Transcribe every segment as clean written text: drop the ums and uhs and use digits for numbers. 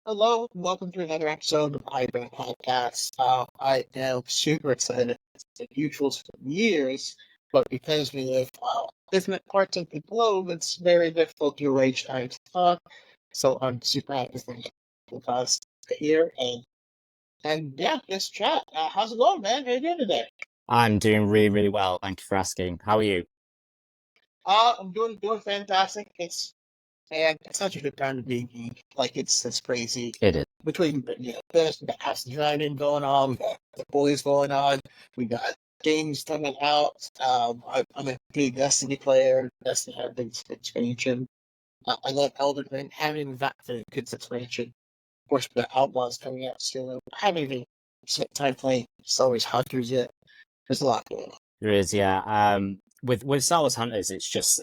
Hello, welcome to another episode of iBang Podcast. I am super excited. It's been mutuals for years, but because we live different parts of the globe, it's very difficult to arrange time to talk. So I'm super happy to thank you with us here and yeah, just chat. How's it going, man? How you doing today? I'm doing really, really well. Thank you for asking. How are you? I'm doing fantastic. It's such a good time to be geek. Like it's crazy. It is. Between the house designing going on, the boys going on, we got games coming out. I'm a big Destiny player. Destiny had a big expansion. I love Elden Ring. Having that the good expansion. Of course, the Outlaws coming out still. I haven't even spent time playing Star Wars Hunters yet. There's a lot going on. There is, yeah. With Star Wars Hunters, it's just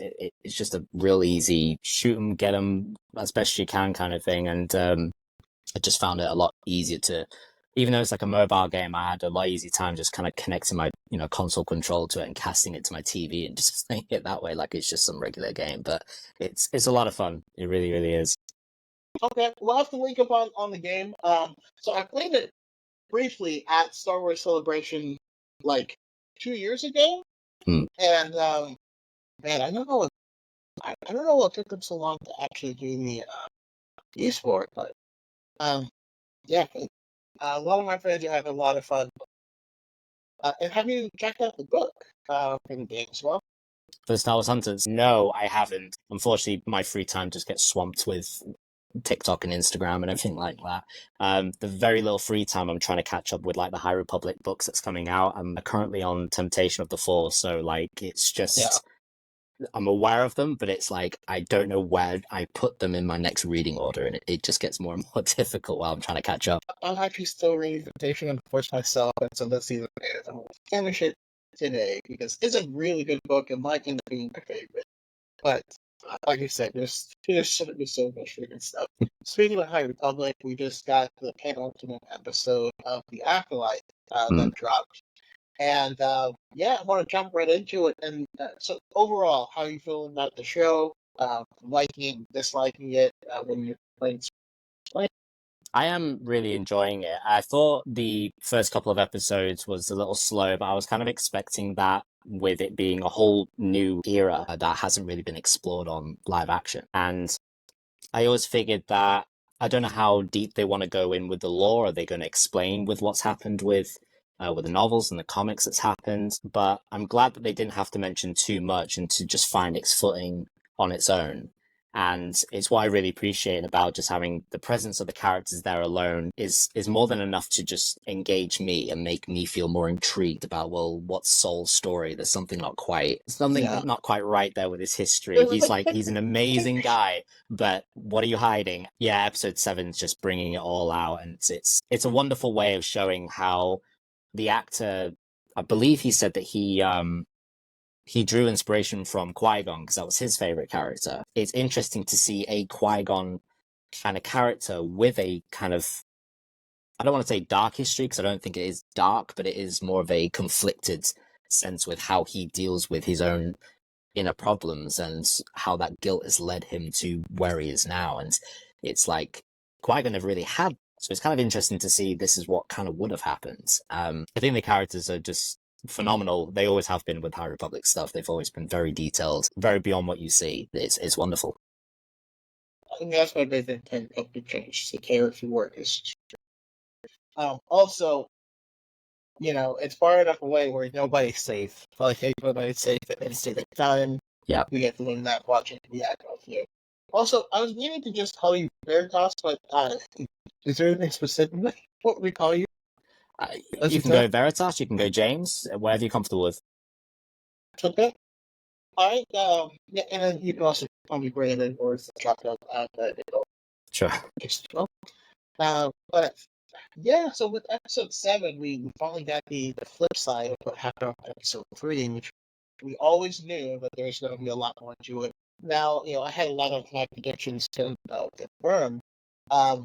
a real easy shoot 'em, get 'em as best you can kind of thing, and I just found it a lot easier to, even though it's like a mobile game, I had a lot easier time just kind of connecting my console control to it and casting it to my TV and just playing it that way, like it's just some regular game. But it's a lot of fun. It really, really is. Okay, we'll have to link up on the game. So I played it briefly at Star Wars Celebration like 2 years ago, Hmm. and man, I don't know what took them so long to actually do the esport, but um, yeah, a lot of my friends are having a lot of fun. And have you checked out the book in the game as well? For the Star Wars Hunters, no, I haven't. Unfortunately, my free time just gets swamped with TikTok and Instagram and everything like that. The very little free time I'm trying to catch up with, like the High Republic books that's coming out. I'm currently on Temptation of the Force, so like it's Yeah, just I'm aware of them, but it's like I don't know where I put them in my next reading order, and it just gets more and more difficult while I'm trying to catch up. I'm actually still reading Temptation and Force myself, and so let's see what it is. I'm gonna finish it today because it's a really good book and might end up being my favorite. But like you said, there's so much freaking stuff. Speaking of High Republic, we just got the penultimate episode of the Acolyte Mm. that dropped, and yeah, I want to jump right into it. And so overall, how are you feeling about the show? Liking, disliking it when you're playing? I am really enjoying it. I thought the first couple of episodes was a little slow, but I was kind of expecting that with it being a whole new era that hasn't really been explored on live action. And I always figured that I don't know how deep they want to go in with the lore. Are they going to explain with what's happened with the novels and the comics that's happened? But I'm glad that they didn't have to mention too much and to just find its footing on its own. And it's what I really appreciate about just having the presence of the characters there alone is more than enough to just engage me and make me feel more intrigued about, well, what's Saul's story? There's something Yeah. not quite right there with his history. He's an amazing guy, but what are you hiding? Yeah, episode 7's just bringing it all out, and it's a wonderful way of showing how the actor, I believe he said that he drew inspiration from Qui-Gon because that was his favorite character. It's interesting to see a Qui-Gon kind of character with a kind of, I don't want to say dark history because I don't think it is dark, but it is more of a conflicted sense with how he deals with his own inner problems and how that guilt has led him to where he is now. And it's like Qui-Gon never really had. So it's kind of interesting to see this is what kind of would have happened. I think the characters are just phenomenal. They always have been with High Republic stuff. They've always been very detailed, very beyond what you see. It's wonderful. I think that's what they've intended to change the character work is. Also, it's far enough away where nobody's safe. Like everybody's safe at any state of time. Yeah. We get to learn that watching the Acolyte here. Also, I was meaning to just call you Veritas, but is there anything specific what we call you? You can go Veritas, you can go James, whatever you're comfortable with. Okay. All right. Yeah, and then you can also call me Brandon or drop it out Sure. But yeah, so with episode 7, we finally got the flip side of what happened on episode 3, which we always knew that there's going to be a lot more to it. Now, I had a lot of my predictions to confirm. Um,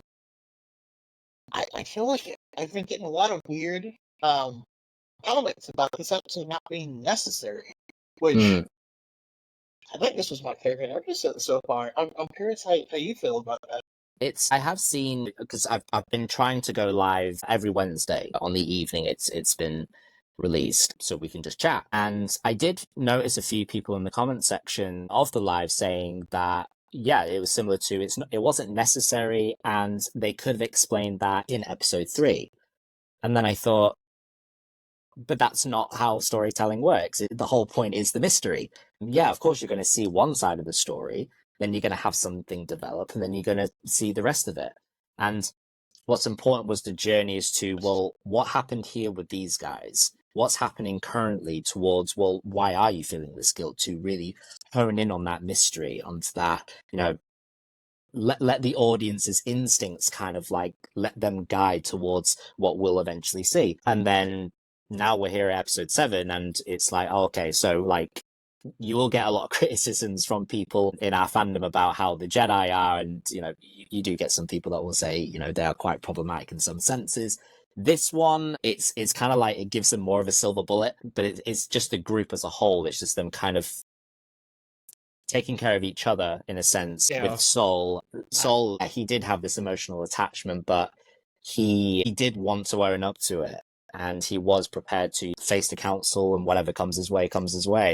I feel like I've been getting a lot of weird comments about this episode not being necessary, which I think this was my favorite episode so far. I'm curious how you feel about that. I have seen, because I've been trying to go live every Wednesday on the evening. It's been released so we can just chat. And I did notice a few people in the comment section of the live saying that yeah, it was similar to it wasn't necessary, and they could have explained that in episode 3. And then I thought, but that's not how storytelling works. The whole point is the mystery. Yeah, of course you're going to see one side of the story, then you're going to have something develop, and then you're going to see the rest of it. And what's important was the journey as to, well, what happened here with these guys? What's happening currently towards, well, why are you feeling this guilt? To really hone in on that mystery, onto that, let the audience's instincts kind of like let them guide towards what we'll eventually see. And then now we're here at episode 7, and it's like, oh, okay, so like you will get a lot of criticisms from people in our fandom about how the Jedi are, and you do get some people that will say they are quite problematic in some senses. This one, it's kind of like it gives them more of a silver bullet, but it's just the group as a whole. It's just them kind of taking care of each other in a sense. Yeah. With Soul, he did have this emotional attachment, but he did want to own up to it, and he was prepared to face the council, and whatever comes his way.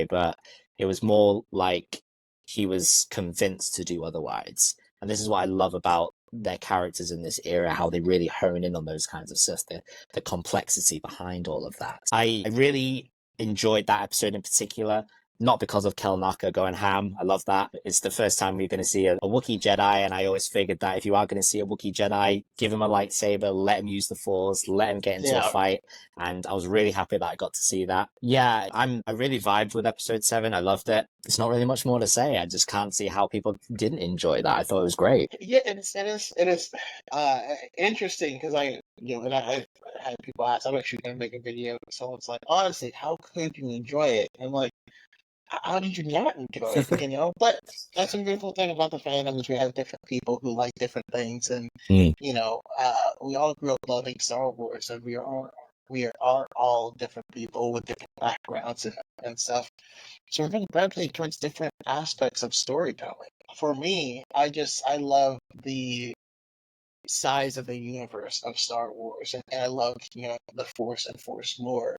But it was more like he was convinced to do otherwise. And this is what I love about their characters in this era, how they really hone in on those kinds of stuff, the complexity behind all of that. I really enjoyed that episode in particular. Not because of Kel Naka going ham. I love that. It's the first time we're going to see a Wookiee Jedi, and I always figured that if you are going to see a Wookiee Jedi, give him a lightsaber, let him use the Force, let him get into a fight. And I was really happy that I got to see that. Yeah, I really vibed with episode 7. I loved it. There's not really much more to say. I just can't see how people didn't enjoy that. I thought it was great. Yeah, it is interesting because I had people ask. I'm actually gonna make a video. Someone's like, honestly, how could you enjoy it? And like, how did you not enjoy it? But that's a beautiful thing about the fandom is we have different people who like different things, and we all grew up loving Star Wars, and we are all different people with different backgrounds and stuff. So we're going to gravitate towards different aspects of storytelling. For me, I love the size of the universe of Star Wars, and I love the Force and Force lore.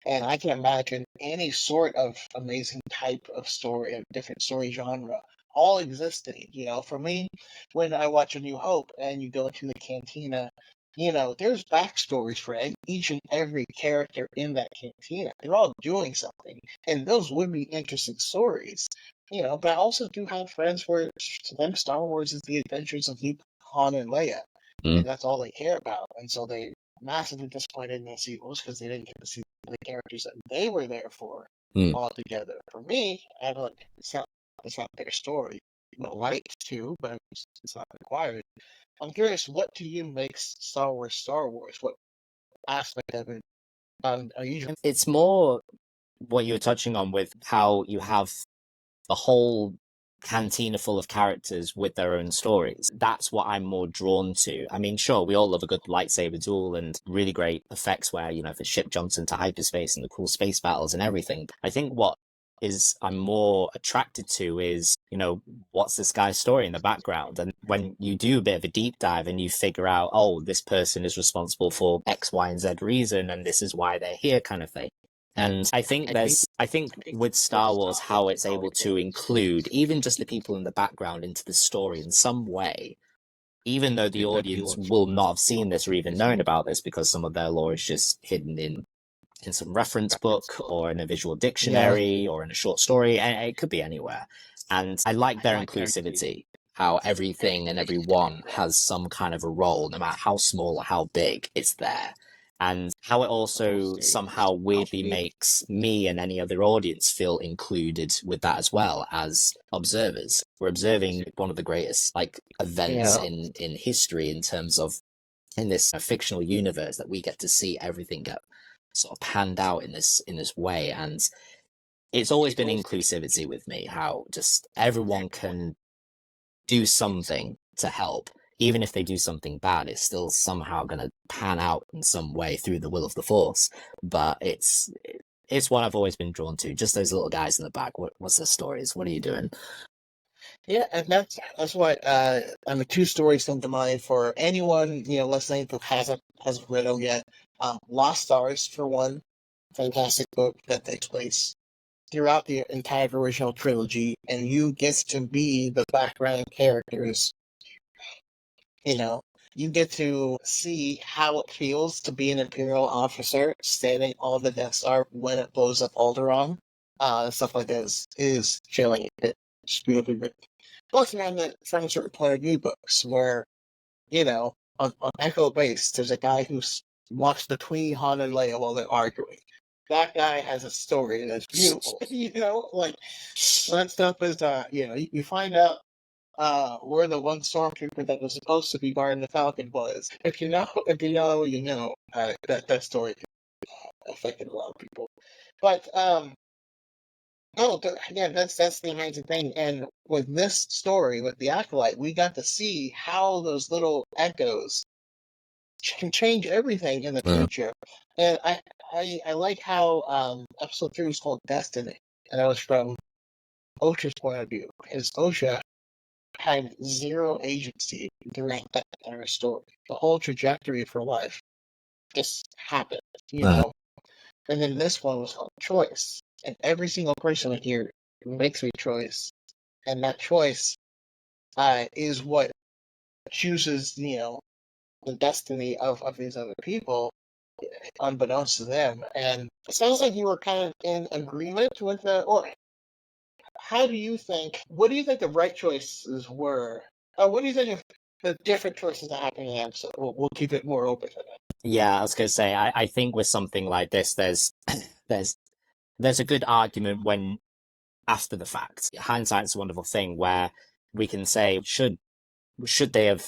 And I can imagine any sort of amazing type of story, a different story genre, all existing. For me, when I watch A New Hope and you go into the cantina, there's backstories for each and every character in that cantina. They're all doing something, and those would be interesting stories. But I also do have friends where to them Star Wars is the adventures of Luke, Han, and Leia, and that's all they care about. And so they massively disappointed in the sequels because they didn't get to see the characters that they were there for all together. For me, I don't. It's not their story. Like to, but it's not required. I'm curious, what to you makes Star Wars Star Wars? What aspect of it are you? It's more what you were touching on with how you have a whole cantina full of characters with their own stories. That's what I'm more drawn to. I mean, sure, we all love a good lightsaber duel and really great effects where, if a ship jumps into hyperspace and the cool space battles and everything. I think what I'm more attracted to is, what's this guy's story in the background? And when you do a bit of a deep dive and you figure out, oh, this person is responsible for X, Y, and Z reason, and this is why they're here kind of thing. And I think with Star Wars, how it's able to include even just the people in the background into the story in some way, even though the audience will not have seen this or even known about this because some of their lore is just hidden in some reference book or in a visual dictionary or in a short story, and it could be anywhere. And I like their inclusivity, how everything and everyone has some kind of a role, no matter how small or how big, it's there. And how it also somehow weirdly makes me and any other audience feel included with that as well as observers. We're observing one of the greatest events in history in terms of in this fictional universe that we get to see everything get sort of panned out in this way. And it's always been inclusivity with me, how just everyone can do something to help. Even if they do something bad, it's still somehow going to pan out in some way through the will of the Force. But it's what I've always been drawn to. Just those little guys in the back. What's their stories? What are you doing? Yeah, and that's what two stories come to mind for anyone listening who hasn't read them yet. Lost Stars for one, fantastic book that takes place throughout the entire original trilogy, and you get to be the background characters. You know, you get to see how it feels to be an Imperial officer standing on the Death Star when it blows up Alderaan. Stuff like this is chilling. It's beautifully written. Plus, from certain point of view books where, on Echo Base, there's a guy who's walks between Han and Leia while they're arguing. That guy has a story that's beautiful. Like that stuff is, you find out where the one stormtrooper that was supposed to be guarding the Falcon was. If you know, that story affected a lot of people. But no, again, that's the amazing thing. And with this story, with the Acolyte, we got to see how those little echoes can change everything in the future. And I like how episode 3 was called Destiny, and that was from Osha's point of view, because Osha had zero agency during that entire story. The whole trajectory for life just happened, you know. And then this one was called Choice, and every single person in here makes a choice, and that choice is what chooses, the destiny of these other people, unbeknownst to them. And it sounds like you were kind of in agreement with or how do you think? What do you think the right choices were? What do you think of the different choices that happened in the episode? We'll keep it more open to that. Yeah, I was going to say, I think with something like this, there's there's a good argument when after the fact. Hindsight's a wonderful thing where we can say, should they have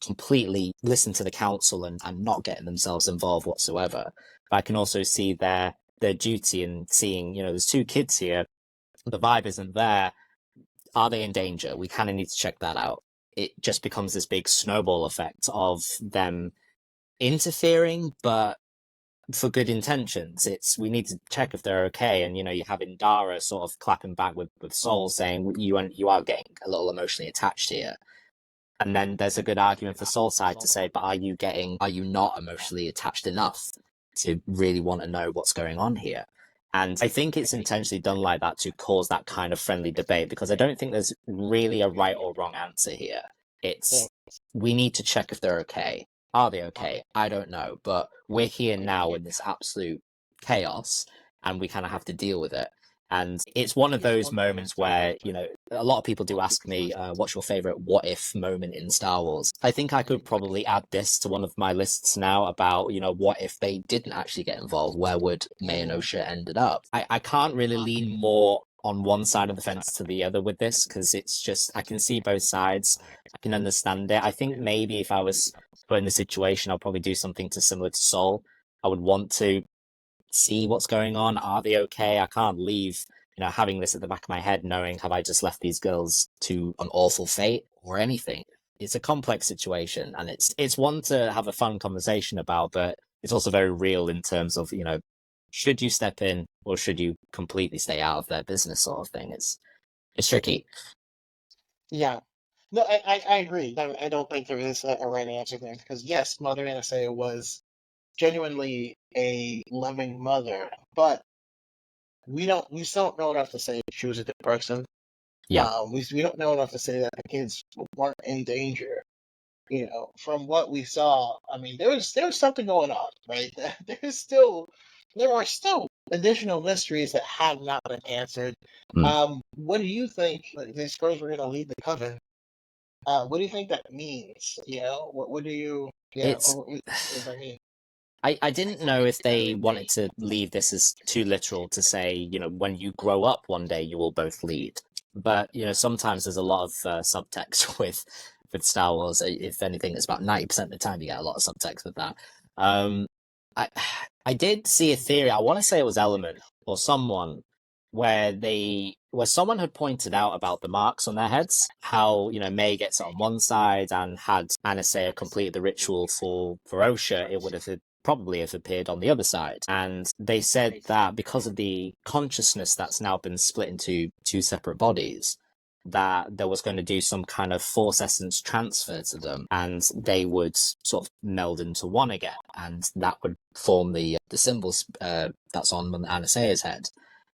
completely listened to the council and not getting themselves involved whatsoever? But I can also see their duty in seeing, there's two kids here, the vibe isn't there. Are they in danger? We kind of need to check that out. It just becomes this big snowball effect of them interfering, but for good intentions. We need to check if they're okay. And you have Indara sort of clapping back with Soul saying you are getting a little emotionally attached here. And then there's a good argument for Soul side to say, but are you not emotionally attached enough to really want to know what's going on here? And I think it's intentionally done like that to cause that kind of friendly debate, because I don't think there's really a right or wrong answer here. It's, we need to check if they're okay. Are they okay? I don't know, but we're here now in this absolute chaos, and we kind of have to deal with it. And it's one of those moments where, a lot of people do ask me, what's your favorite what if moment in Star Wars? I think I could probably add this to one of my lists now about, what if they didn't actually get involved? Where would May and Osha ended up? I can't really lean more on one side of the fence to the other with this, because it's just, I can see both sides. I can understand it. I think maybe if I was put in the situation, I'll probably do something similar to Soul. I would want to see what's going on. Are they okay? I can't leave, having this at the back of my head, knowing have I just left these girls to an awful fate or anything? It's a complex situation, and it's one to have a fun conversation about, but it's also very real in terms of, should you step in or should you completely stay out of their business sort of thing. It's tricky. Yeah. No, I agree. I don't think there is a right answer there because yes, Mother Anastasia was genuinely a loving mother, but we still don't know enough to say she was a good person. Yeah. We don't know enough to say that the kids weren't in danger. From what we saw, I mean, there was something going on, right? There are still additional mysteries that have not been answered. What do you think? Like, these girls were going to lead the coven. What do you think that means? What do you? Yeah, It's what does that mean? I didn't know if they wanted to leave this as too literal to say, when you grow up one day, you will both lead. But, sometimes there's a lot of subtext with Star Wars. If anything, it's about 90% of the time you get a lot of subtext with that. Um, I I did see a theory. I want to say it was Element or someone where someone had pointed out about the marks on their heads, how May gets it on one side, and had Anastasia completed the ritual for Osha, it would have probably have appeared on the other side. And they said that because of the consciousness that's now been split into two separate bodies, that there was going to do some kind of force essence transfer to them, and they would sort of meld into one again, and that would form the symbols that's on Anastaea's head.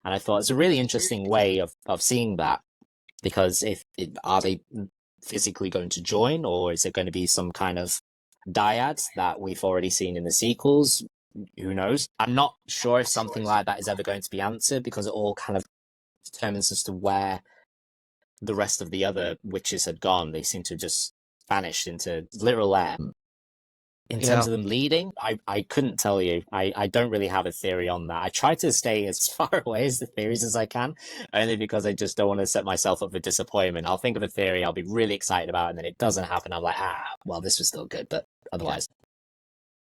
And I thought it's a really interesting way of seeing that, because are they physically going to join, or is it going to be some kind of dyad that we've already seen in the sequels? Who knows? I'm not sure if something like that is ever going to be answered, because it all kind of determines as to where the rest of the other witches had gone. They seem to have just vanished into literal air. In terms of them leading, I couldn't tell you. I don't really have a theory on that. I try to stay as far away as the theories as I can, only because I just don't want to set myself up for disappointment. I'll think of a theory I'll be really excited about, and then it doesn't happen. I'm like, well, this was still good, but otherwise.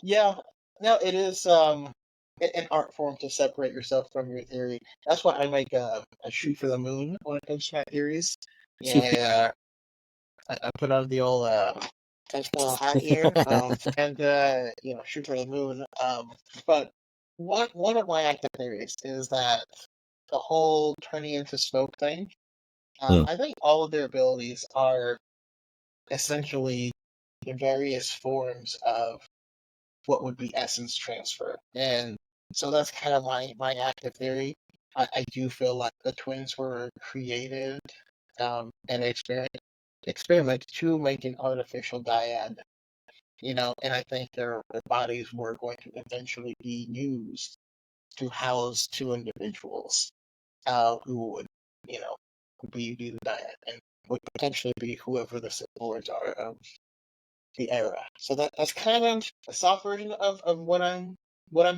Yeah, no, it is an art form to separate yourself from your theory. That's why I make a shoot for the moon when it comes to my theories. Yeah, I put on the old baseball hat here, and shoot for the moon. But one of my active theories is that the whole turning into smoke thing. I think all of their abilities are essentially the various forms of what would be essence transfer, and so that's kind of my active theory. I do feel like the twins were created and experiment to make an artificial dyad, and I think their bodies were going to eventually be used to house two individuals who would, you know, be the dyad and would potentially be whoever the Sith Lords are of the era. So that's kind of a soft version of what I'm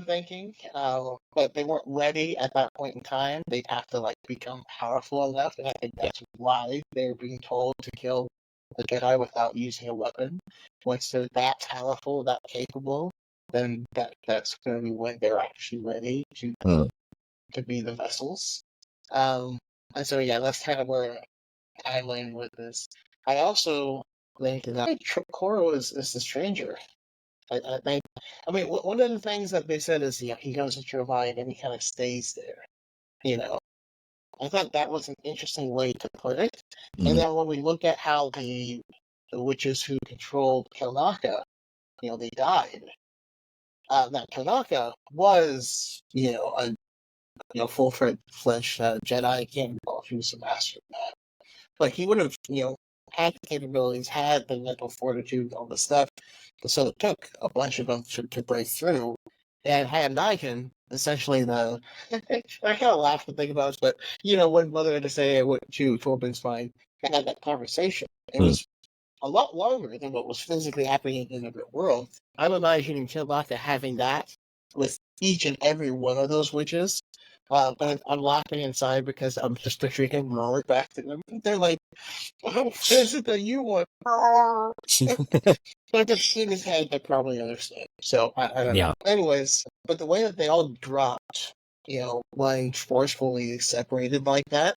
thinking. But they weren't ready at that point in time. They'd have to like become powerful enough, and I think that's why they're being told to kill the Jedi without using a weapon. Once they're that powerful, that capable, then that's going to be when they're actually ready to be the vessels. And so yeah, that's kind of where I land with this. I also think that Coro is the stranger. I think. I mean, one of the things that they said is, he goes into your mind and he kind of stays there. You know, I thought that was an interesting way to put it. And then when we look at how the witches who controlled Kanaka, they died. That Kanaka was, a full-fledged Jedi. I can't recall if he was a master of that, but he would have, had the capabilities, had the mental fortitude, all the stuff. So it took a bunch of them to break through. And had Niken, essentially I kind of laugh to think about it, but, when Mother had to say, what to Torben's mind, and had that conversation, it was a lot longer than what was physically happening in the real world. I'm imagining Chewbacca having that with each and every one of those witches. But I'm laughing inside because I'm just picturing him roll it back to them. They're like, "What is it that you want?" But just in his head, they probably understand. So I don't know. Anyways, but the way that they all dropped, like forcefully separated like that.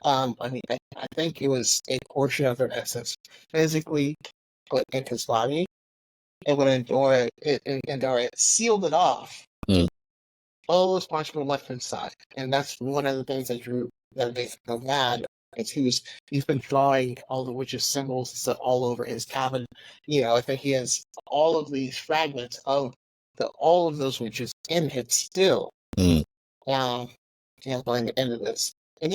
I mean, I think it was a portion of their essence physically put in his body, and when Andorra sealed it off, all those parts were left inside, and that's one of the things that makes him mad. Is he's been drawing all the witches' symbols and stuff all over his cabin. I think he has all of these fragments of all of those witches in it still. Now, going into this, and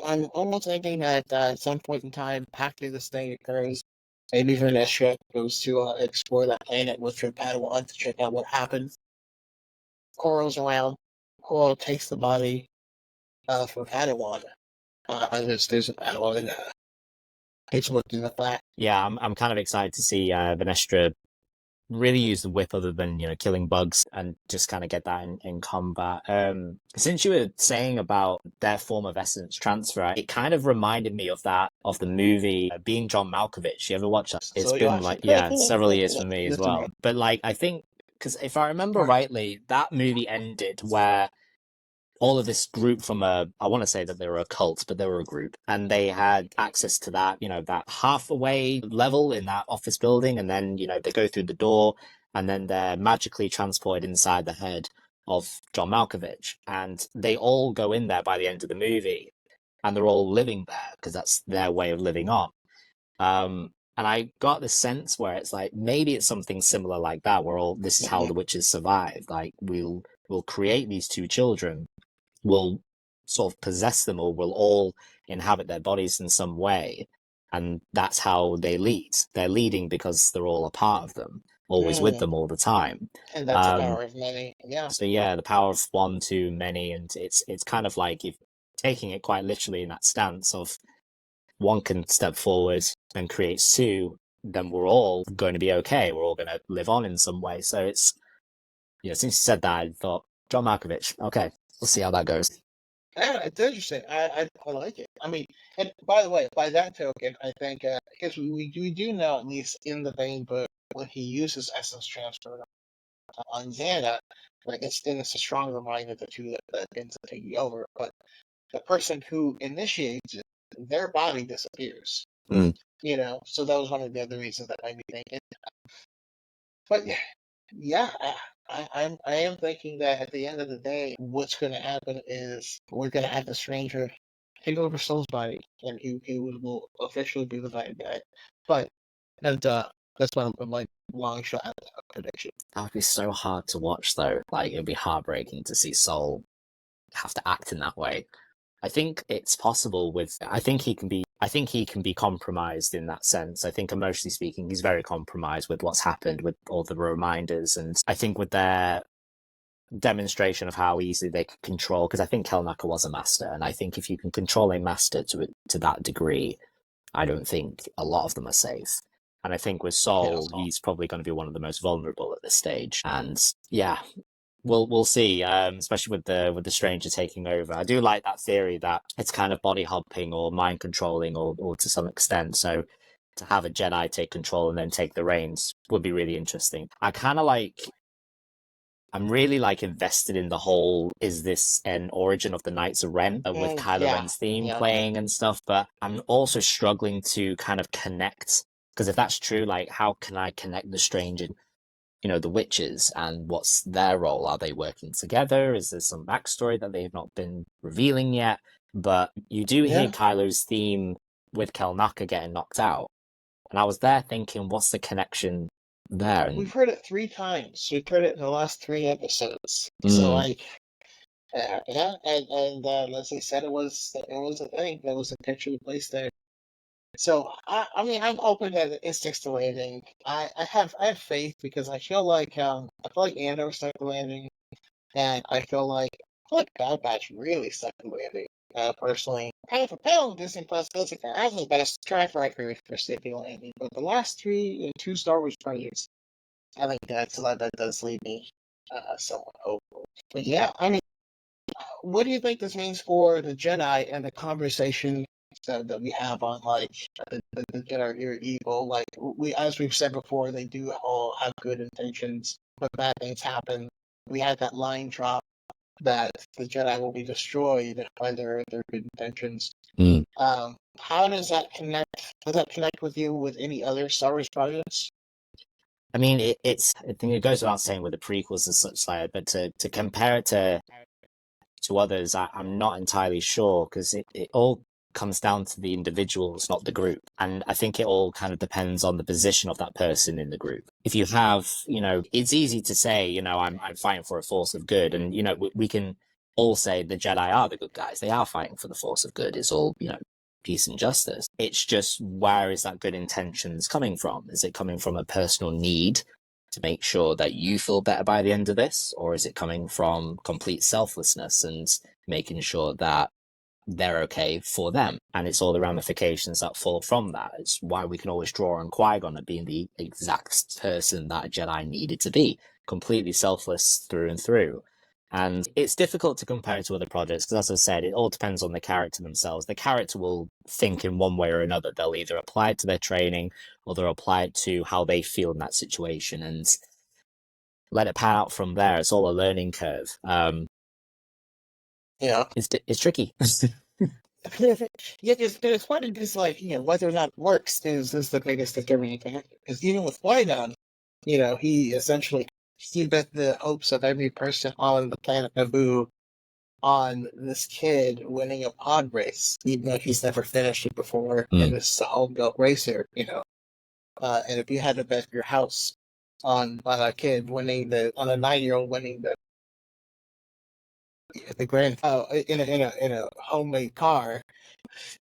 I'm almost thinking that at some point in time, after this thing occurs, maybe Venetia goes to explore that planet with her Padawan to check out what happened. Coral's around. Coral takes the body from Padawan. There's a Padawan in it's looking at that. Yeah, I'm kind of excited to see Venestra really use the whip other than killing bugs, and just kind of get that in combat. Since you were saying about their form of essence transfer, it kind of reminded me of the movie Being John Malkovich. You ever watch that? It's been several years for me as well. But I think, because if I remember rightly, that movie ended where all of this group from I want to say that they were a cult, but they were a group, and they had access to that, that halfway level in that office building, and then, they go through the door, and then they're magically transported inside the head of John Malkovich, and they all go in there by the end of the movie. and they're all living there because that's their way of living on. And I got the sense where it's like maybe it's something similar like that, where all this is how the witches survived. Like we'll create these two children, we'll sort of possess them, or we'll all inhabit their bodies in some way, and that's how they lead. They're leading because they're all a part of them, always with them all the time. And that's the power of many. Yeah. So yeah, the power of one, two, many, and it's kind of like if taking it quite literally in that stance of one can step forward and create two, then we're all going to be okay. We're all going to live on in some way. So it's, since you said that, I thought, John Malkovich, okay, we'll see how that goes. Yeah, it's interesting. I like it. I mean, and by the way, by that token, I think because we do know, at least in the vein book, when he uses essence transfer on Xana, like it's a strong reminder that that ends up taking over. But the person who initiates it, their body disappears. So that was one of the other reasons that made me think it. But yeah, I am thinking that at the end of the day, what's going to happen is we're going to have the stranger take over Soul's body, and he will officially be the bad guy. But and that's my long shot prediction. That would be so hard to watch, though. Like it'd be heartbreaking to see Soul have to act in that way. I think it's possible with. I think he can be compromised in that sense. I think emotionally speaking, he's very compromised with what's happened, with all the reminders, and I think with their demonstration of how easily they can control. Because I think Kelnaka was a master, and I think if you can control a master to that degree, I don't think a lot of them are safe. And I think with Soul, he's probably going to be one of the most vulnerable at this stage. And yeah, we'll see. Especially with the stranger taking over. I do like that theory that it's kind of body hopping or mind controlling, or to some extent. So to have a Jedi take control and then take the reins would be really interesting. I'm really invested in the whole, is this an origin of the Knights of Ren with Kylo Ren's theme playing and stuff? But I'm also struggling to kind of connect, because if that's true, like how can I connect the strange and, the witches, and what's their role? Are they working together? Is there some backstory that they've not been revealing yet? But you do hear Kylo's theme with Kelnaka getting knocked out. And I was there thinking, what's the connection there? And we've heard it 3 times. We've heard it in the last 3 episodes. So and Leslie said it was a thing that was intentionally placed there. So I mean I'm open that it sticks to landing. I have faith because I feel like Andor stuck to landing, and I feel like Bad Batch really stuck to landing. Personally, pound for pound, Disney Plus does it as the best track record for sticking landing. But the last 2 Star Wars projects, I think that does leave me somewhat hopeful. But yeah, I mean, what do you think this means for the Jedi and the conversation that we have on the Jedi are evil? Like as we've said before, they do all have good intentions, but bad things happen. We had that line drop that the Jedi will be destroyed by their good intentions. How does that connect? Does that connect with you with any other Star Wars projects? I mean, I think it goes without saying with the prequels and such like, but to compare it to others, I'm not entirely sure, because it all comes down to the individuals, not the group. And I think it all kind of depends on the position of that person in the group. If you have, it's easy to say, I'm fighting for a force of good. And, we can all say the Jedi are the good guys. They are fighting for the force of good. It's all, peace and justice. It's just, where is that good intentions coming from? Is it coming from a personal need to make sure that you feel better by the end of this? Or is it coming from complete selflessness and making sure that they're okay for them? And it's all the ramifications that fall from that. It's why we can always draw on Qui-Gon at being the exact person that a Jedi needed to be, completely selfless through and through. And it's difficult to compare it to other projects, because as I said, it all depends on the character themselves. The character will think in one way or another. They'll either apply it to their training, or they'll apply it to how they feel in that situation, and let it pan out from there. It's all a learning curve. It's tricky. Yeah, there's one of this, whether or not it works is the biggest determining factor. Because even with Qui-Gon, he essentially bet the hopes of every person on the planet Naboo on this kid winning a pod race, even though he's never finished it before, and this is a home-built racer, and if you had to bet your house on a kid on a 9-year-old winning the grand in a homemade car,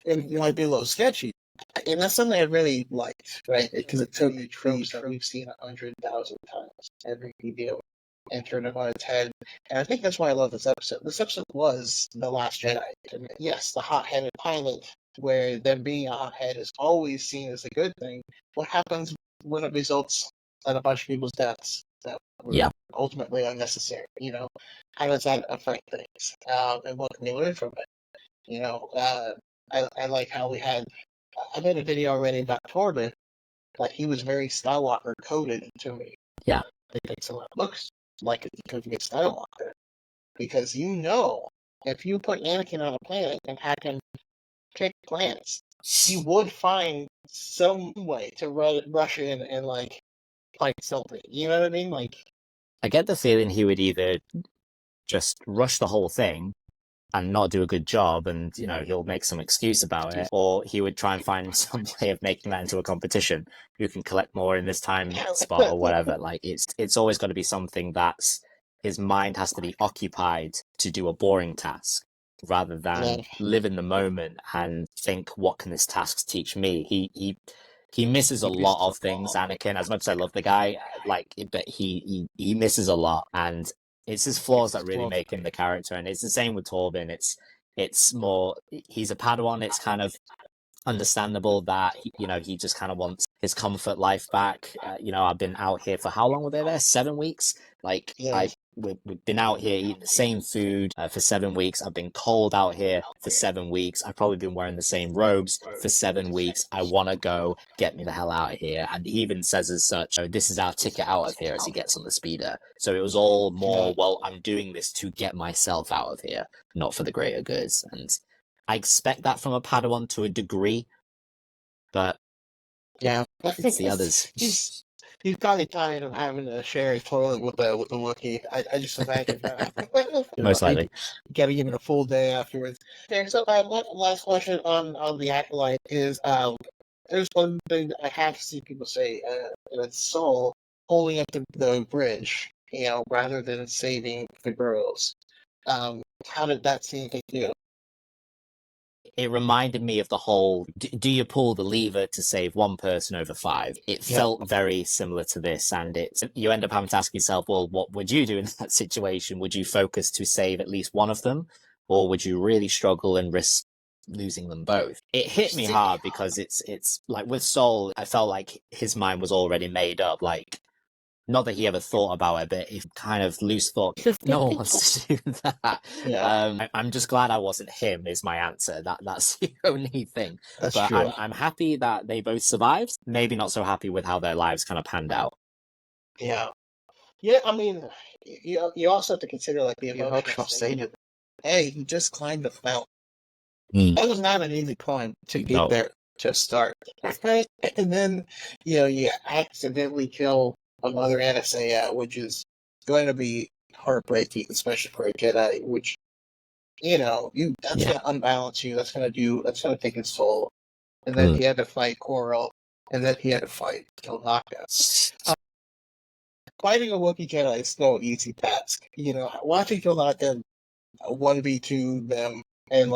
it might be a little sketchy. And that's something I really liked, right? Because it took tropes that we've seen 100,000 times every video and turned it on its head. And I think that's why I love this episode. This episode was The Last Jedi. And yes, the hot-headed pilot, where them being a hothead is always seen as a good thing. What happens when it results in a bunch of people's deaths that were ultimately unnecessary? How does that affect things? And what can we learn from it? I like how I made a video already about Torben, but he was very Skywalker coded to me. Yeah. So it looks like it could be a Skywalker. Because if you put Anakin on a planet and had him pick planets, he would find some way to rush in and fight something. You know what I mean? I get the feeling he would either just rush the whole thing and not do a good job, and he'll make some excuse about it, or he would try and find some way of making that into a competition. Who can collect more in this time spot or whatever. It's always got to be something that's his mind has to be occupied to do a boring task rather than live in the moment and think, what can this task teach me? He misses a lot of things, Anakin. As much as I love the guy, but he misses a lot, and it's his flaws that really make him the character. And it's the same with Torben. It's more, he's a Padawan. It's kind of understandable that he just kind of wants his comfort life back. I've been out here for how long were they there? 7 weeks. We've been out here eating the same food for 7 weeks. I've been cold out here for 7 weeks. I've probably been wearing the same robes for 7 weeks. I want to go. Get me the hell out of here. And he even says as such, this is our ticket out of here, as he gets on the speeder. So it was all more, well, I'm doing this to get myself out of here, not for the greater goods. And I expect that from a Padawan to a degree, but it's the others. He's probably tired of having to share a toilet with the Wookiee. I just imagine that. Most likely. You gotta give it a full day afterwards. Okay, so last question on the Acolyte is there's one thing I have seen people say, and it's Soul holding up the bridge, rather than saving the girls. How did that scene hit you? It reminded me of the whole, do you pull the lever to save one person over 5? It felt very similar to this, and you end up having to ask yourself, well, what would you do in that situation? Would you focus to save at least one of them, or would you really struggle and risk losing them both? It hit me hard because it's like with Soul, I felt like his mind was already made up, not that he ever thought about it, but he kind of loose thought, no one wants to do that. I'm just glad I wasn't him, is my answer. That's the only thing. That's but true. I'm happy that they both survived. Maybe not so happy with how their lives kind of panned out. Yeah. I mean, you also have to consider the emotional state of it. Hey, he just climbed the mountain. That was not an easy climb to get there to start. And then, you accidentally kill a mother and a Seiya, which is going to be heartbreaking, especially for a Jedi, which, that's going to unbalance you. That's going to take his soul. And then he had to fight Coral, and then he had to fight Kilnaka. Fighting a Wookiee Jedi is no easy task. Watching Kilnaka 1v2 them, and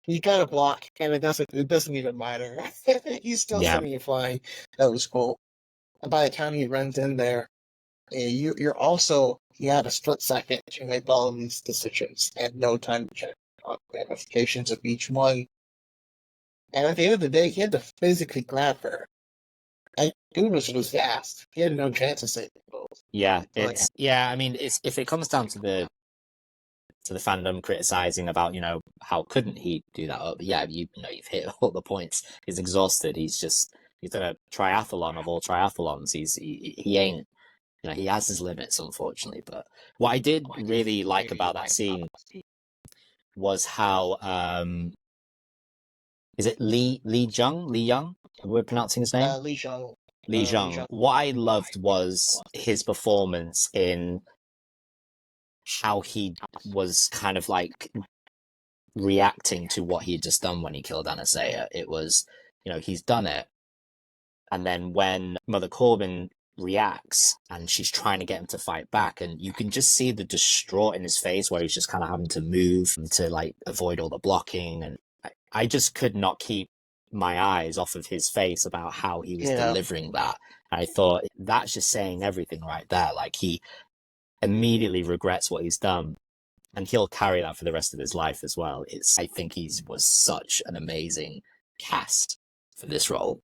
you gotta block, and it doesn't even matter. He's still sitting and flying. That was cool. And by the time he runs in there, you had a split second to make all of these decisions and no time to check on ramifications of each one. And at the end of the day, he had to physically grab her. And dude was gassed. He had no chance of saving both. Yeah, I mean, if it comes down to the fandom criticizing about how couldn't he do that, you've hit all the points. He's exhausted. He's done a triathlon of all triathlons. He ain't, he has his limits, unfortunately. But what I did really like about that scene was how is it Lee Young? We're pronouncing his name. Lee Jung. Lee Jung. What I loved was his performance in how he was kind of like reacting to what he had just done when he killed Anastasia. It was, he's done it. And then when Mother Corbin reacts and she's trying to get him to fight back, and you can just see the distraught in his face where he's just kind of having to move to like avoid all the blocking. And I just could not keep my eyes off of his face about how he was delivering that. And I thought that's just saying everything right there. Like, he immediately regrets what he's done, and he'll carry that for the rest of his life as well. I think he was such an amazing cast for this role.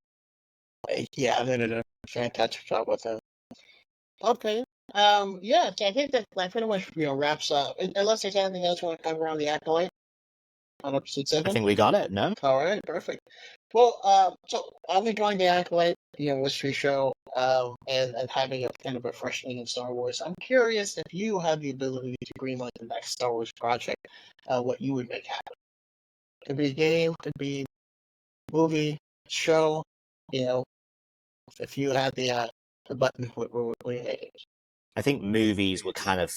Yeah, they did a fantastic job with him. Okay. Yeah, I think that pretty much wraps up. Unless there's anything else you want to cover on the Acolyte on episode 7. I think we got it. No. All right, perfect. Well, so I'm enjoying the Acolyte, mystery show, and having a kind of a freshening in Star Wars. I'm curious if you have the ability to greenlight the next Star Wars project, what you would make happen. Could be a game, could be a movie, show. If you had the button, what do you make it? I think movies were kind of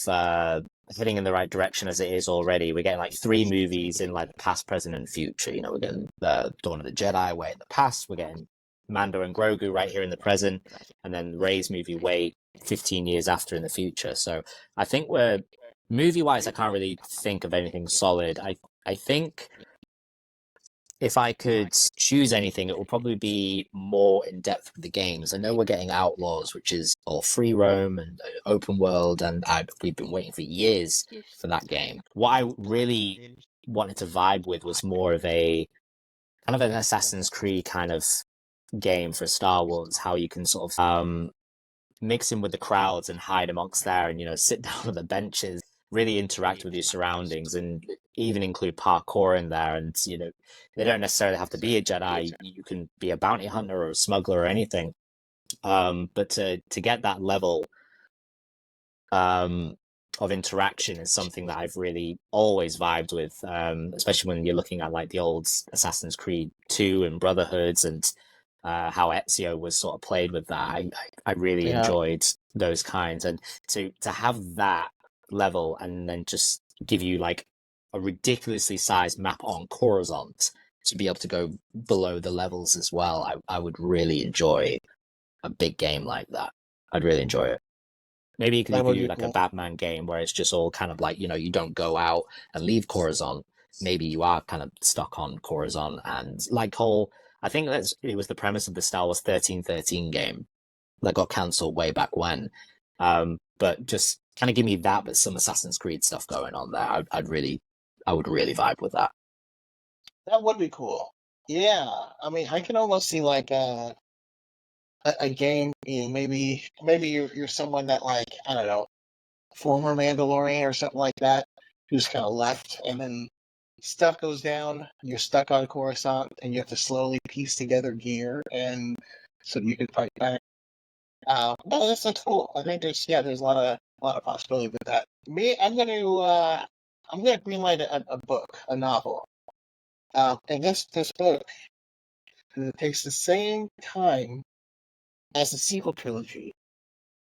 heading in the right direction as it is already. We're getting like 3 movies in like the past, present, and future. We're getting Dawn of the Jedi way in the past. We're getting Mando and Grogu right here in the present, and then Rey's movie way 15 years after in the future. So I think we're movie-wise, I can't really think of anything solid. I think if I could choose anything, it will probably be more in depth with the games. I know we're getting Outlaws, which is all free roam and open world, and we've been waiting for years for that game. What I really wanted to vibe with was more of a kind of an Assassin's Creed kind of game for Star Wars, how you can sort of mix in with the crowds and hide amongst there, and sit down on the benches, really interact with your surroundings, and even include parkour in there. And they don't necessarily have to be a Jedi. You can be a bounty hunter or a smuggler or anything. But to get that level of interaction is something that I've really always vibed with, especially when you're looking at like the old Assassin's Creed 2 and Brotherhoods, and how Ezio was sort of played with that. I really enjoyed those kinds, and to have that level and then just give you like a ridiculously sized map on Coruscant to be able to go below the levels as well. I would really enjoy a big game like that. I'd really enjoy it. Maybe you could do like a Batman game where it's just all kind of like, you don't go out and leave Coruscant. Maybe you are kind of stuck on Coruscant, and like I think it was the premise of the Star Wars 1313 game that got cancelled way back when. But just kind of give me that, but some Assassin's Creed stuff going on there. I would really vibe with that. That would be cool. Yeah, I mean, I can almost see like a game. Maybe you're someone that, like, I don't know, former Mandalorian or something like that, who's kind of left, and then stuff goes down. You're stuck on Coruscant, and you have to slowly piece together gear, and so you can fight back. No, that's cool. I think there's a lot of possibility with that. Me, I'm gonna greenlight a book, a novel. And this book takes the same time as the sequel trilogy,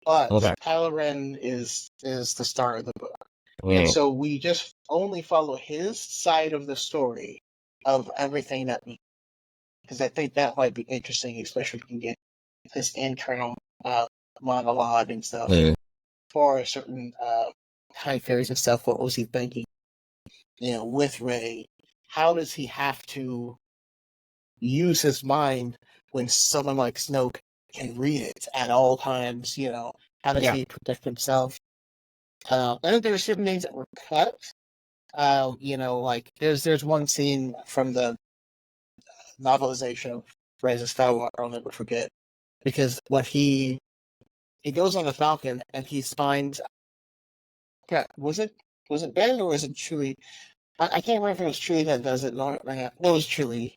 but Kylo Ren is the star of the book, and so we just only follow his side of the story of everything that because I think that might be interesting, especially if you can get his internal monologue and stuff for certain high fairies and stuff. What was he thinking? With Rey, how does he have to use his mind when someone like Snoke can read it at all times? How does he protect himself? I think there were certain things that were cut. Like there's one scene from the novelization of Rise of Skywalker I'll never forget, because when he goes on the Falcon and he finds, was it Ben or was it Chewie? I can't remember if it was Chewie that does it. No, it was Chewie.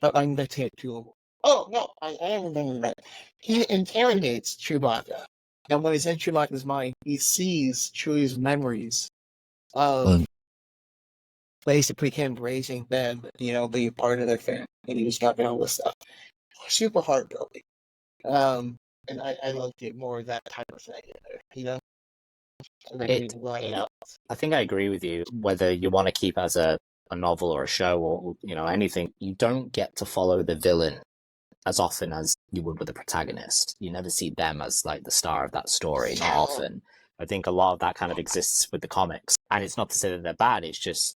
But I'm mixing it too. Oh no, I am remembering that. He interrogates Chewbacca, and when he's in Chewbacca's mind, he sees Chewie's memories of basically him raising them, being part of their family, and he was talking all this stuff. Super heartbroken. And I loved it more of that type of thing in there, And then It, rewrite you it. know, I think I agree with you. Whether you want to keep as a novel or a show or anything, you don't get to follow the villain as often as you would with the protagonist. You never see them as like the star of that story, not often. I think a lot of that kind of exists with the comics. And it's not to say that they're bad, it's just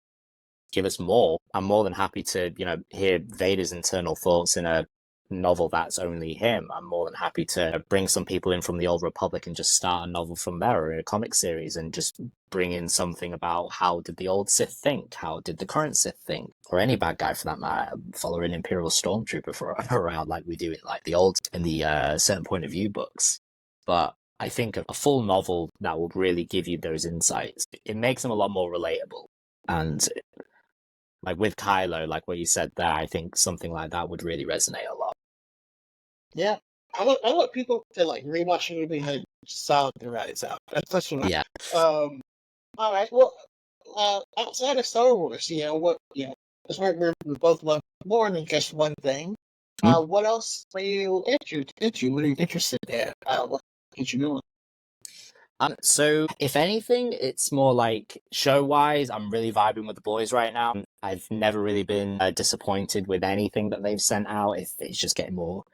give us more. I'm more than happy to, hear Vader's internal thoughts in a novel that's only him. I'm more than happy to bring some people in from the Old Republic and just start a novel from there or a comic series and just bring in something about how did the old Sith think? How did the current Sith think? Or any bad guy for that matter, follow an Imperial Stormtrooper for around like we do in like the old in the certain point of view books. But I think a full novel that would really give you those insights, it makes them a lot more relatable. And like with Kylo, like what you said there, I think something like that would really resonate a lot. Yeah. I want people to like rewatch the movie and sound the right out. That's what Yeah. all right. Well, outside of Star Wars, what, that's where we both love more than just one thing. What else are you interested? What are you interested in? What get you doing? So if anything, it's more like show wise, I'm really vibing with the boys right now. I've never really been disappointed with anything that they've sent out. If it's just getting more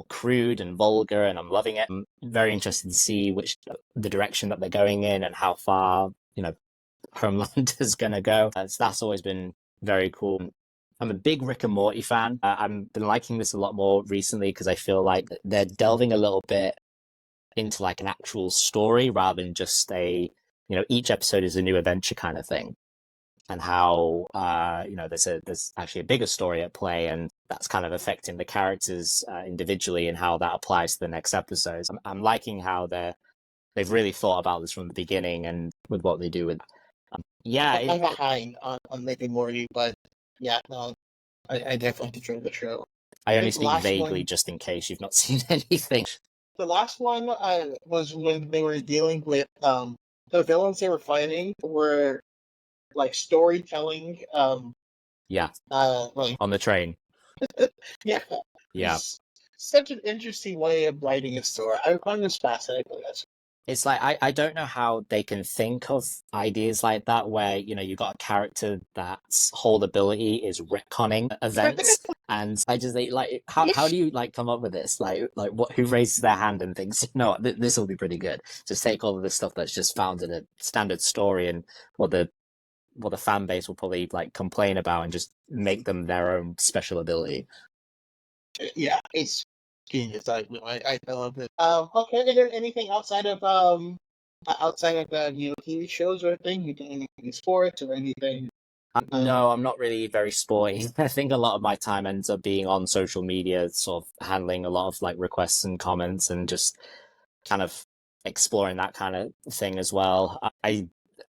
crude and vulgar, and I'm loving it. I'm very interested to see which the direction that they're going in and how far Homeland is gonna go. So that's always been very cool. I'm a big Rick and Morty fan. I've been liking this a lot more recently because I feel like they're delving a little bit into like an actual story rather than just each episode is a new adventure kind of thing, and how there's actually a bigger story at play, and that's kind of affecting the characters individually and how that applies to the next episodes. I'm liking how they've really thought about this from the beginning and with what they do with. I'm behind on maybe Morty, but yeah, no, I definitely enjoyed the show. I I only think the speak last vaguely one, just in case you've not seen anything. the last one, was when they were dealing with the villains they were fighting were like storytelling. Yeah, Like on the train. yeah, Yeah. it's such an interesting way of writing a story. I find this fascinating. It's like I don't know how they can think of ideas like that where you've got a character that's whole ability is retconning events, and I just like how do you like come up with this, like what, who raises their hand and thinks no, this will be pretty good. Just take all of this stuff that's just found in a standard story and what the fan base will probably like complain about and just make them their own special ability. Yeah, it's genius. I love it. Okay, is there anything outside of TV shows or anything? You do anything sports or anything? No, I'm not really very sporty. I think a lot of my time ends up being on social media, sort of handling a lot of like requests and comments and just kind of exploring that kind of thing as well.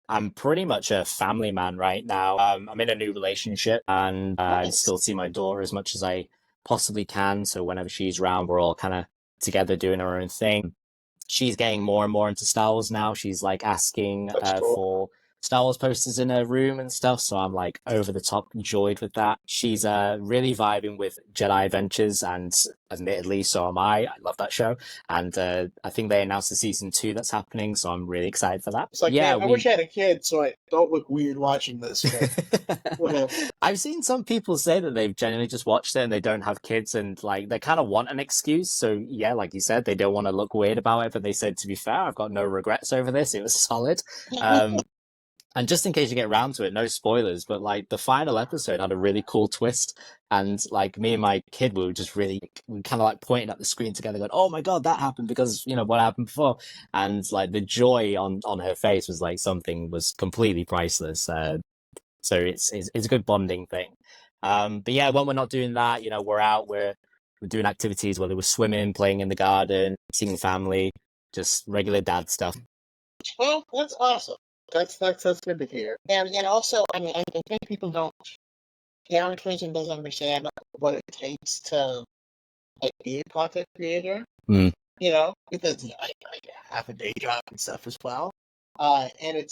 I'm pretty much a family man right now. I'm in a new relationship and I Nice. still see my daughter as much as I possibly can. So whenever she's around, we're all kind of together doing our own thing. She's getting more and more into Star Wars now. She's like asking That's cool. for Star Wars posters in her room and stuff. So I'm like over the top enjoyed with that. She's really vibing with Jedi Adventures, and admittedly, so am I. I love that show, and I think they announced the season 2 that's happening. So I'm really excited for that. It's like, Yeah, man, I wish I had a kid so I don't look weird watching this. But whatever. I've seen some people say that they've genuinely just watched it and they don't have kids and like they kind of want an excuse. So yeah, like you said, they don't want to look weird about it, but they said, to be fair, I've got no regrets over this. It was solid. And just in case you get around to it, no spoilers, but like the final episode had a really cool twist. And like me and my kid were just really, we kind of like pointing at the screen together, going, "Oh my god, that happened because what happened before." And like the joy on her face was like something was completely priceless. So it's a good bonding thing. But yeah, when we're not doing that, we're out, we're doing activities, whether we're swimming, playing in the garden, seeing family, just regular dad stuff. Well, that's awesome. That's good to hear. And also, I mean, I think people don't. The average person doesn't understand what it takes to like be a content creator. Mm. Because I have a day job and stuff as well. And it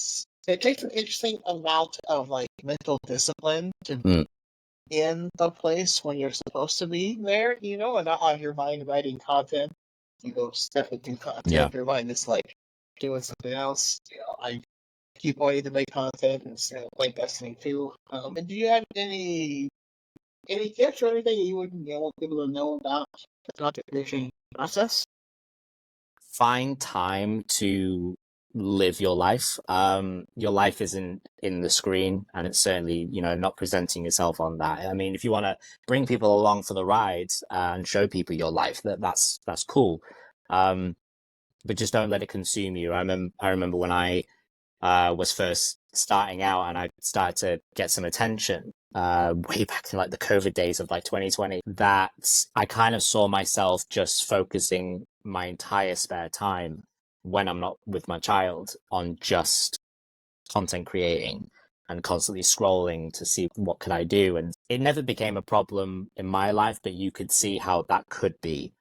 takes an interesting amount of like mental discipline to be in the place when you're supposed to be there, and not on your mind writing content. You go step into content. Yeah. Your mind is like doing something else. I keep wanting to make content and play Destiny 2. And do you have any tips or anything that you would want people to know about the content creation process? Find time to live your life. Your life isn't in the screen, and it's certainly, not presenting yourself on that. I mean, if you want to bring people along for the ride and show people your life, that's cool. But just don't let it consume you. I remember when I was first starting out and I started to get some attention way back in like the COVID days of like 2020, that I kind of saw myself just focusing my entire spare time when I'm not with my child on just content creating and constantly scrolling to see what could I do. And it never became a problem in my life, but you could see how that could be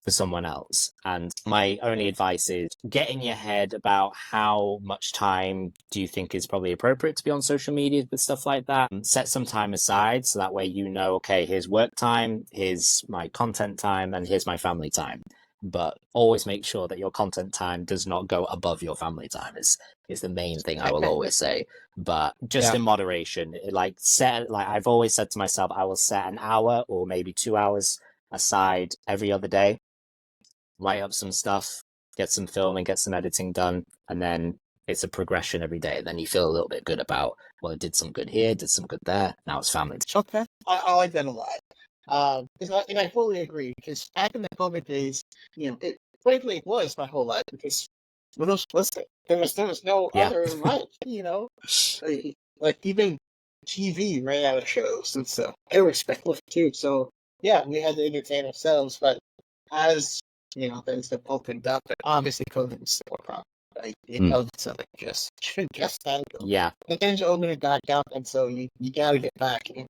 for someone else. And my only advice is get in your head about how much time do you think is probably appropriate to be on social media with stuff like that. And set some time aside so that way okay, here's work time, here's my content time, and here's my family time. But always make sure that your content time does not go above your family time is the main thing I will always say. But just in moderation. I've always said to myself, I will set an hour or maybe 2 hours aside every other day, write up some stuff, get some filming, get some editing done, and then it's a progression every day. Then you feel a little bit good about, well, I did some good here, did some good there. Now it's family time. Okay, I like that a lot. And I fully agree because back in the COVID days, frankly, it was my whole life because listen, there was no other life, like even TV ran out of shows and stuff. They were speculative too, so yeah, we had to entertain ourselves. But as there's the Pope and Doctor, obviously COVID is still a problem. Like, it does something just that. Yeah. The things open back up, and so you gotta get back into.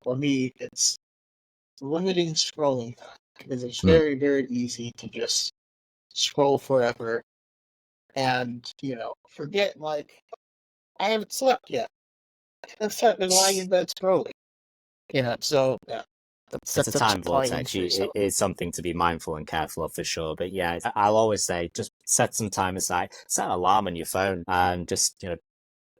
For me, it's limiting scrolling because it's very, very easy to just scroll forever and, forget, like, I haven't slept yet. I'm starting to lie in bed scrolling. So, yeah. It's a time vortex. It is something to be mindful and careful of for sure. But yeah, I'll always say just set some time aside, set an alarm on your phone, and just,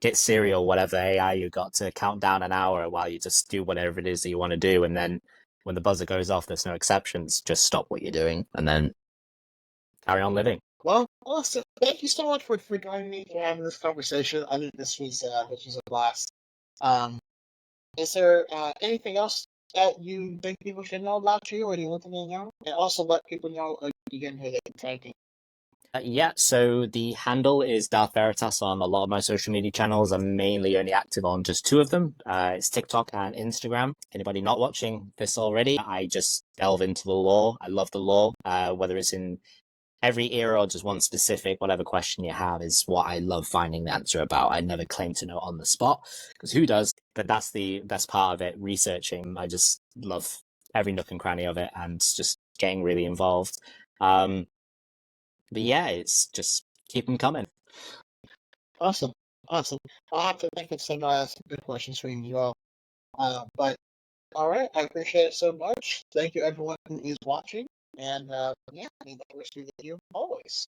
get Siri or whatever AI you got to count down an hour while you just do whatever it is that you want to do. And then when the buzzer goes off, there's no exceptions. Just stop what you're doing and then carry on living. Well, awesome. Thank you so much for joining me and having this conversation. I think this was a blast. Is there anything else that you think people should know about you, or do you want to know? And also let people know again who they can thank you. Yeah, so the handle is Darth Veritas on a lot of my social media channels. I'm mainly only active on just two of them. It's TikTok and Instagram. Anybody not watching this already, I just delve into the lore. I love the lore, whether it's in every era or just one specific, whatever question you have is what I love finding the answer about. I never claim to know on the spot, because who does? But that's the best part of it, researching. I just love every nook and cranny of it and just getting really involved. But yeah, it's just keep them coming. Awesome. Awesome. I'll have to think of some good questions for you as well. But all right, I appreciate it so much. Thank you, everyone who is watching. And yeah, I mean, I wish you always.